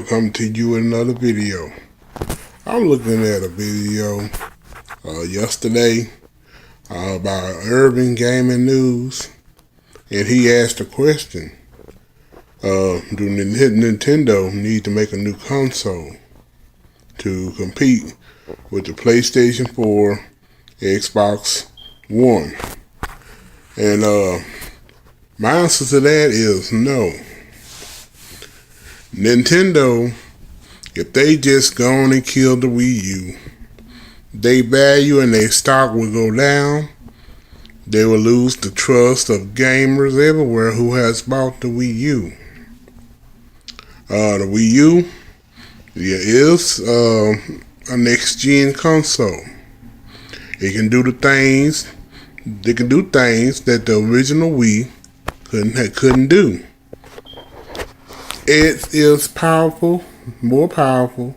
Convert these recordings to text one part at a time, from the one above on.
Come to you in another video. I'm looking at a video yesterday about Urban Gaming News, and he asked a question: Do Nintendo need to make a new console to compete with the PlayStation 4, Xbox One? And my answer to that is no. Nintendo, if they just go on and kill the Wii U, their value and their stock will go down. They will lose the trust of gamers everywhere who has bought the Wii U. The Wii U is a next-gen console. It can do things that the original Wii couldn't do. It is powerful, more powerful,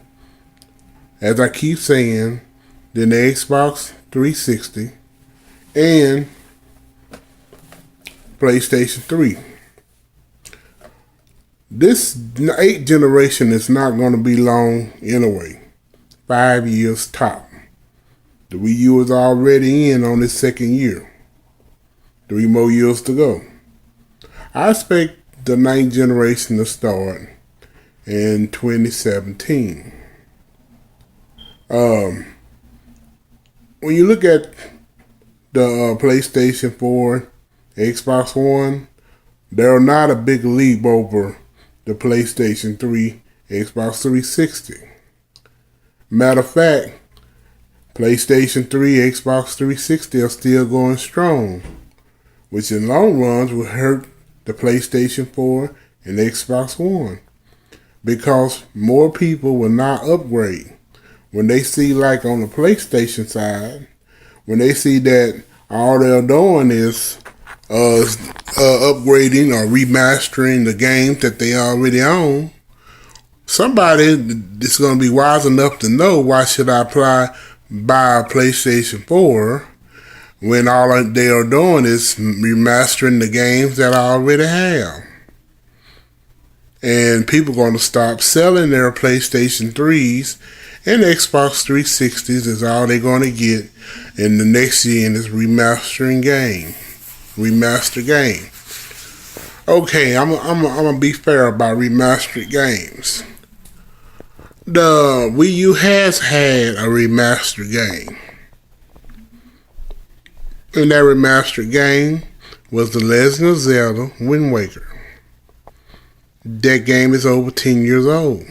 as I keep saying, than the Xbox 360 and PlayStation 3. This 8th generation is not going to be long anyway. 5 years top. The Wii U is already in on its second year. 3 more years to go. I expect the 9th generation to start in 2017. When you look at the PlayStation 4, Xbox One, they're not a big leap over the PlayStation 3, Xbox 360. Matter of fact, PlayStation 3, Xbox 360 are still going strong, which in long runs will hurt the PlayStation 4 and Xbox One, because more people will not upgrade. When they see, like on the PlayStation side, when they see that all they're doing is upgrading or remastering the games that they already own, somebody is going to be wise enough to know, why should I buy a PlayStation 4 when all they are doing is remastering the games that I already have? And people are going to stop selling their PlayStation 3s, and Xbox 360s is all they're going to get. And the next gen is remaster game. Okay, I'm gonna be fair about remastered games. The Wii U has had a remastered game. And that remastered game was The Legend of Zelda Wind Waker. That game is over 10 years old.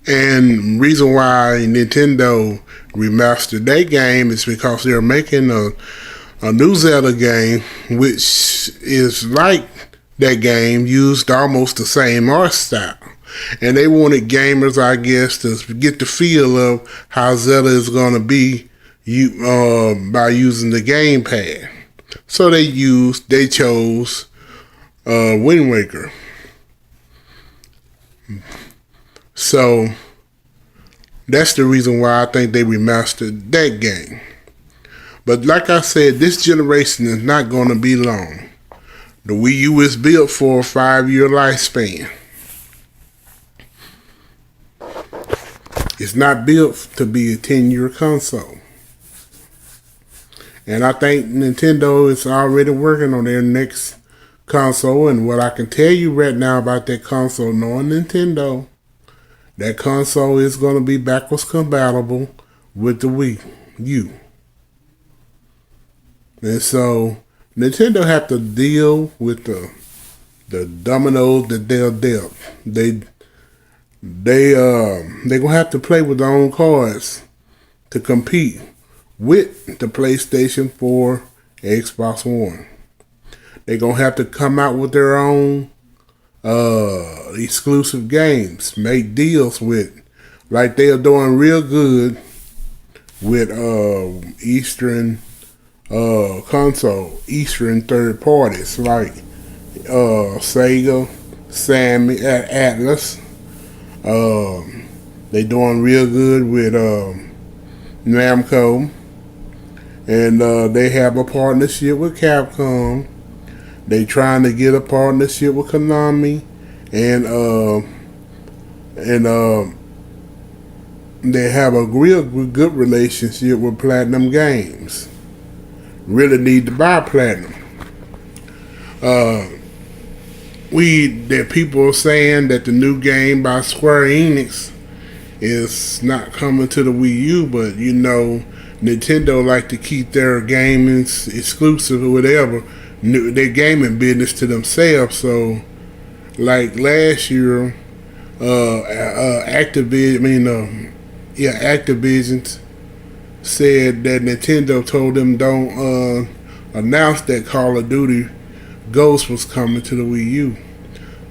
And reason why Nintendo remastered that game is because they're making a new Zelda game, which is like that game, used almost the same art style. And they wanted gamers, I guess, to get the feel of how Zelda is going to be by using the gamepad. So they chose Wind Waker. So that's the reason why I think they remastered that game. But like I said, this generation is not going to be long. The Wii U is built for a 5-year lifespan. It's not built to be a 10-year console. And I think Nintendo is already working on their next console. And what I can tell you right now about that console, knowing Nintendo, that console is going to be backwards compatible with the Wii U. And so Nintendo have to deal with the dominoes that they're dealt. They gonna have to play with their own cards to compete with the PlayStation 4, Xbox One. They're gonna have to come out with their own exclusive games, make deals with, like they are doing real good with Eastern console, Eastern third parties like Sega, Sammy, Atlas. They doing real good with Namco, and they have a partnership with Capcom. They trying to get a partnership with Konami and and they have a real good relationship with Platinum Games. Really need to buy Platinum. That people are saying that the new game by Square Enix is not coming to the Wii U, but you know, Nintendo like to keep their gaming exclusive or whatever, their gaming business to themselves. So, like last year, Activision said that Nintendo told them don't announce that Call of Duty Ghost was coming to the Wii U.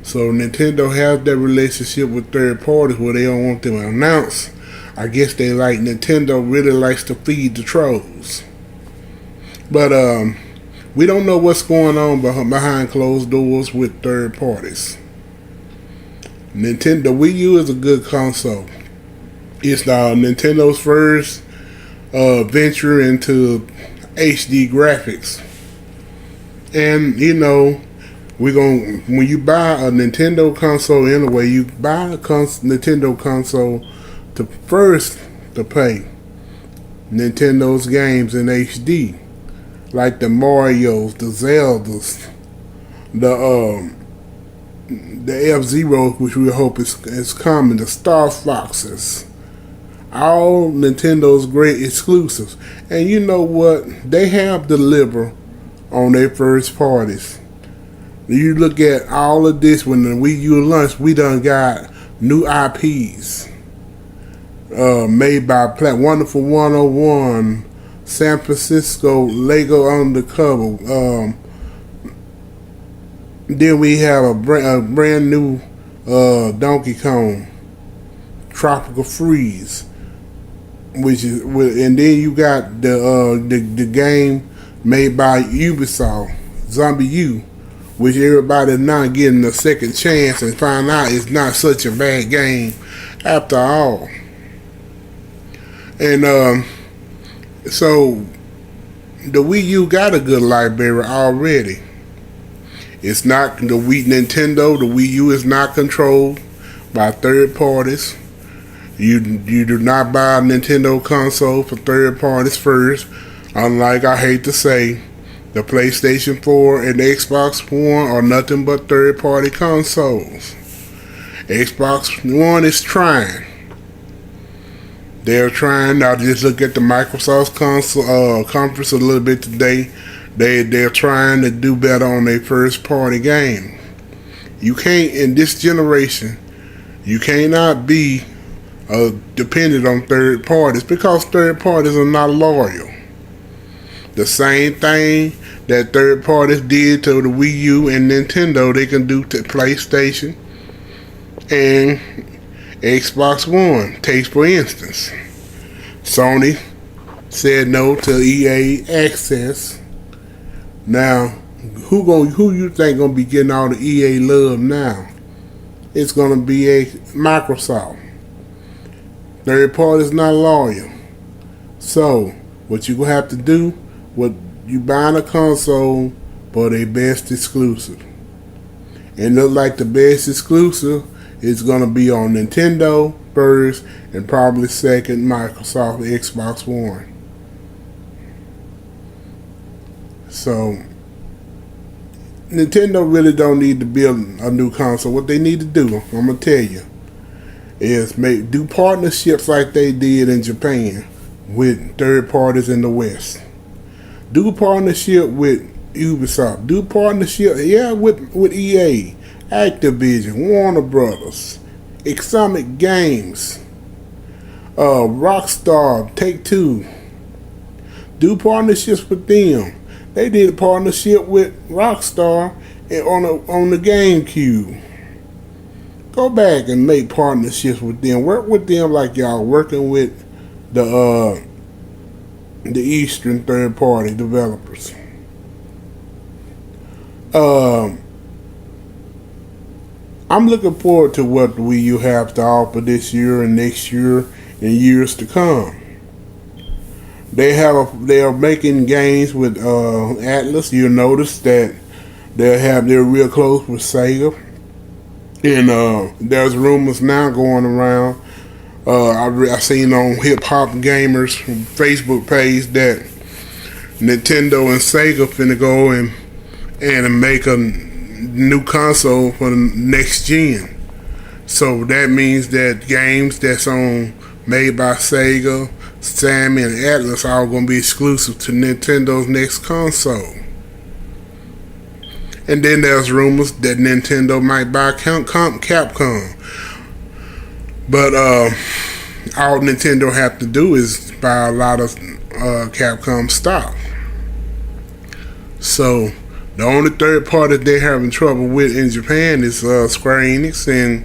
So Nintendo has that relationship with third parties where they don't want them to announce. I guess Nintendo really likes to feed the trolls. But we don't know what's going on behind closed doors with third parties. The Wii U is a good console. It's Nintendo's first venture into HD graphics. And you know, when you buy a Nintendo console anyway, you buy a Nintendo console to play Nintendo's games in HD, like the Marios, the Zeldas, the F-Zero, which we hope is coming, the Star Foxes, all Nintendo's great exclusives. And you know what? They have delivered on their first parties. You look at all of this when the Wii U launched, we done got new IPs made by Wonderful 101, San Francisco Lego Undercover. Then we have a brand new Donkey Kong, Tropical Freeze, and then you got the game made by Ubisoft, Zombie U, which everybody now getting a second chance and find out it's not such a bad game after all. And so the Wii U got a good library already. It's not the Nintendo. The Wii U is not controlled by third parties. You do not buy a Nintendo console for third parties first. Unlike, I hate to say, the PlayStation 4 and the Xbox One are nothing but third party consoles. Xbox One is trying. They're trying. Now just look at the Microsoft conference a little bit today. They're trying to do better on their first party game. You can't, in this generation, you cannot be dependent on third parties because third parties are not loyal. The same thing that third parties did to the Wii U and Nintendo, they can do to PlayStation and Xbox One. Take for instance, Sony said no to EA Access. Now, who you think gonna be getting all the EA love now? It's gonna be a Microsoft. Third party's not loyal. So what you gonna have to do? What you buying a console for their best exclusive, and look like the best exclusive is gonna be on Nintendo first, and probably second Microsoft Xbox One. So Nintendo really don't need to build a new console. What they need to do, I'm gonna tell you, is do partnerships like they did in Japan with third parties in the West. Do partnership with Ubisoft. Do partnership, with EA, Activision, Warner Brothers, Exotic Games, Rockstar, Take-Two. Do partnerships with them. They did a partnership with Rockstar on the GameCube. Go back and make partnerships with them. Work with them like y'all working with the Eastern third party developers. I'm looking forward to what the Wii U have to offer this year and next year and years to come. They are making games with Atlas. You'll notice that they're real close with Sega. And there's rumors now going around. I seen on Hip Hop Gamers Facebook page that Nintendo and Sega finna go and make a new console for the next gen. So that means that games that's made by Sega, Sammy, and Atlas are all gonna be exclusive to Nintendo's next console. And then there's rumors that Nintendo might buy Capcom. But all Nintendo have to do is buy a lot of Capcom stock. So the only third party they're having trouble with in Japan is Square Enix and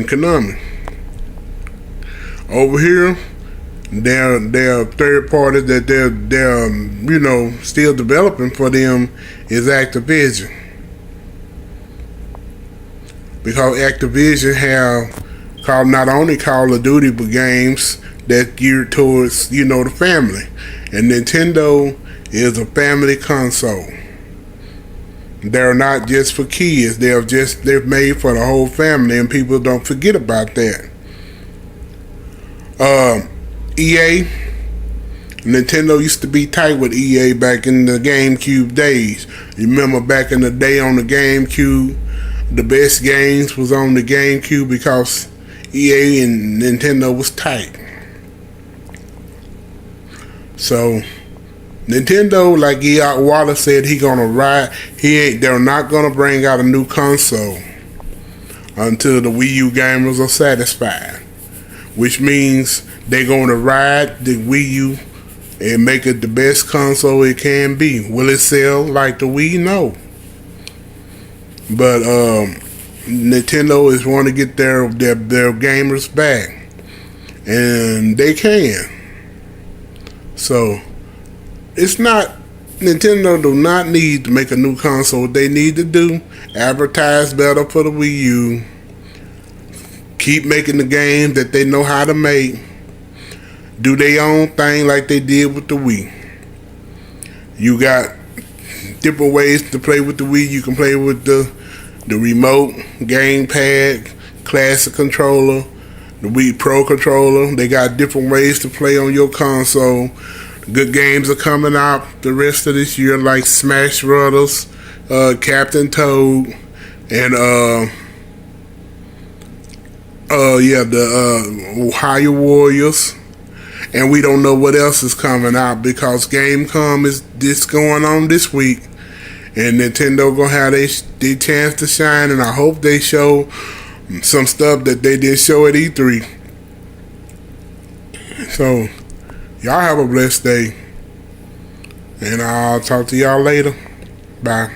Konami. Over here, their third party that they're still developing for them is Activision, because Activision have not only Call of Duty but games that geared towards the family, and Nintendo is a family console. They're not just for kids. They're made for the whole family, and people don't forget about that. EA, Nintendo used to be tight with EA back in the GameCube days. You remember back in the day on the GameCube, the best games was on the GameCube because EA and Nintendo was tight. So Nintendo, like Iwata said, he gonna ride. They're not gonna bring out a new console until the Wii U gamers are satisfied, which means they're gonna ride the Wii U and make it the best console it can be. Will it sell like the Wii? No. But Nintendo is wanting to get their gamers back, and they can. So it's not, Nintendo do not need to make a new console. What they need to do, advertise better for the Wii U, keep making the games that they know how to make, do their own thing like they did with the Wii. You got different ways to play with the Wii. You can play with the remote, gamepad, classic controller, the Wii Pro controller. They got different ways to play on your console. Good games are coming out the rest of this year, like Smash Brothers, Captain Toad, and the Ohio Warriors. And we don't know what else is coming out because Gamescom is this going on this week, and Nintendo gonna have their chance to shine. And I hope they show some stuff that they didn't show at E3. So y'all have a blessed day, and I'll talk to y'all later. Bye.